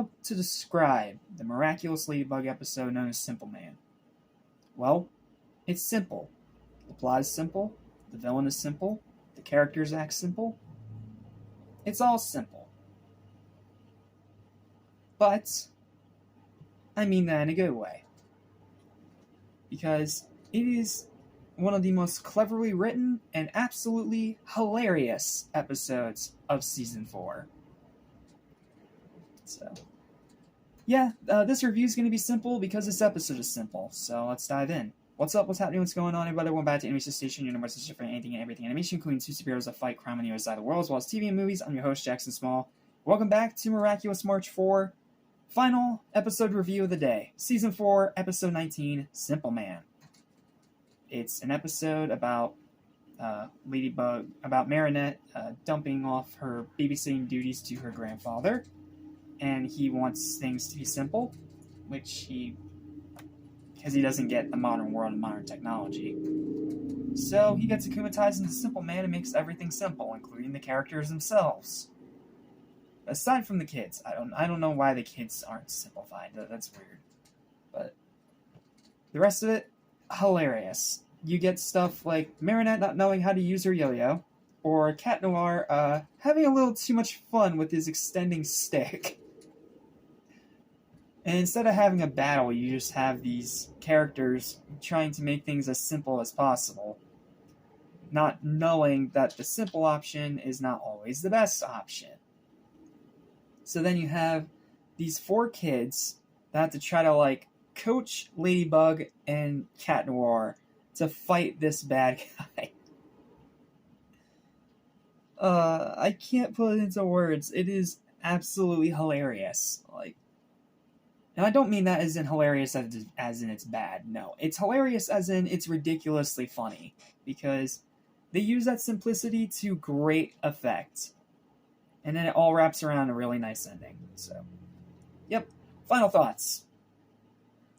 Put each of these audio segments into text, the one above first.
how to describe the Miraculous Ladybug episode known as Simpleman? Well, it's simple. The plot is simple, the villain is simple, the characters act simple. It's all simple. But I mean that in a good way. Because it is one of the most cleverly written and absolutely hilarious episodes of Season 4. So, yeah, this review is going to be simple because this episode is simple. So let's dive in. What's up? What's happening? What's going on? Everybody, welcome back to Animation Station, your number one for anything and everything animation, including two superheroes that fight crime on the other side of the world, as well as TV and movies. I'm your host, Jackson Small. Welcome back to Miraculous March 4, final episode review of the day. Season 4, Episode 19, Simpleman. It's an episode about Ladybug, about Marinette dumping off her babysitting duties to her grandfather, and he wants things to be simple, because he doesn't get the modern world and modern technology. So he gets akumatized into Simpleman and makes everything simple, including the characters themselves. Aside from the kids, I don't know why the kids aren't simplified. That's weird, but the rest of it, hilarious. You get stuff like Marinette not knowing how to use her yo-yo, or Cat Noir having a little too much fun with his extending stick. And instead of having a battle, you just have these characters trying to make things as simple as possible, not knowing that the simple option is not always the best option. So then you have these four kids that have to try to, coach Ladybug and Cat Noir to fight this bad guy. I can't put it into words. It is absolutely hilarious. And I don't mean that as in hilarious as in it's bad. No, it's hilarious as in it's ridiculously funny, because they use that simplicity to great effect. And then it all wraps around a really nice ending. So, yep. Final thoughts.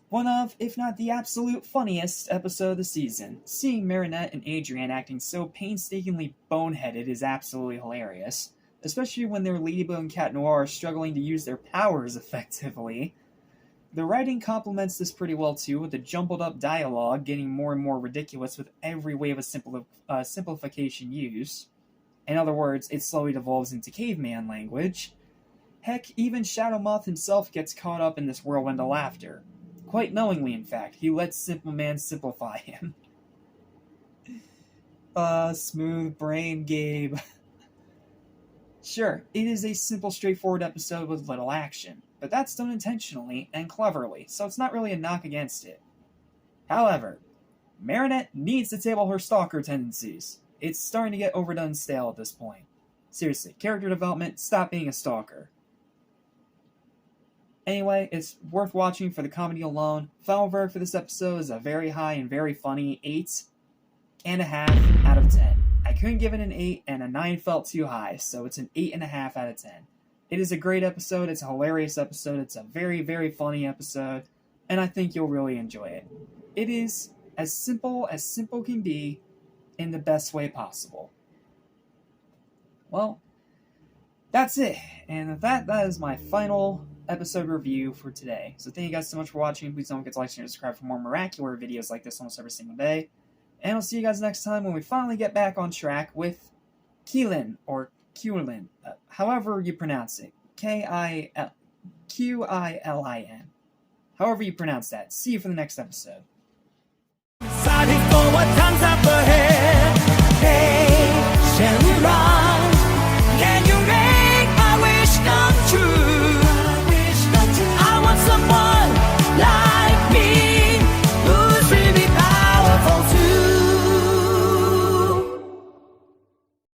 One of, if not the absolute funniest episode of the season. Seeing Marinette and Adrienne acting so painstakingly boneheaded is absolutely hilarious, especially when their Ladybug and Cat Noir are struggling to use their powers effectively. The writing complements this pretty well too, with the jumbled up dialogue getting more and more ridiculous with every wave of simplification used. In other words, it slowly devolves into caveman language. Heck, even Shadow Moth himself gets caught up in this whirlwind of laughter. Quite knowingly, in fact, he lets Simpleman simplify him. Smooth brain, Gabe. Sure, it is a simple, straightforward episode with little action, but that's done intentionally and cleverly, so it's not really a knock against it. However, Marinette needs to table her stalker tendencies. It's starting to get overdone and stale at this point. Seriously, character development, stop being a stalker. Anyway, it's worth watching for the comedy alone. Final verdict for this episode is a very high and very funny 8.5 out of 10. I couldn't give it an 8, and a 9 felt too high, so it's an 8.5 out of 10. It is a great episode, it's a hilarious episode, it's a very, very funny episode, and I think you'll really enjoy it. It is as simple can be, in the best way possible. Well, that's it, and that is my final episode review for today. So thank you guys so much for watching. Please don't forget to like, share, and subscribe for more Miraculous videos like this almost every single day. And I'll see you guys next time when we finally get back on track with Keelan, or Qilin, however you pronounce it. Qilin. However you pronounce that. See you for the next episode.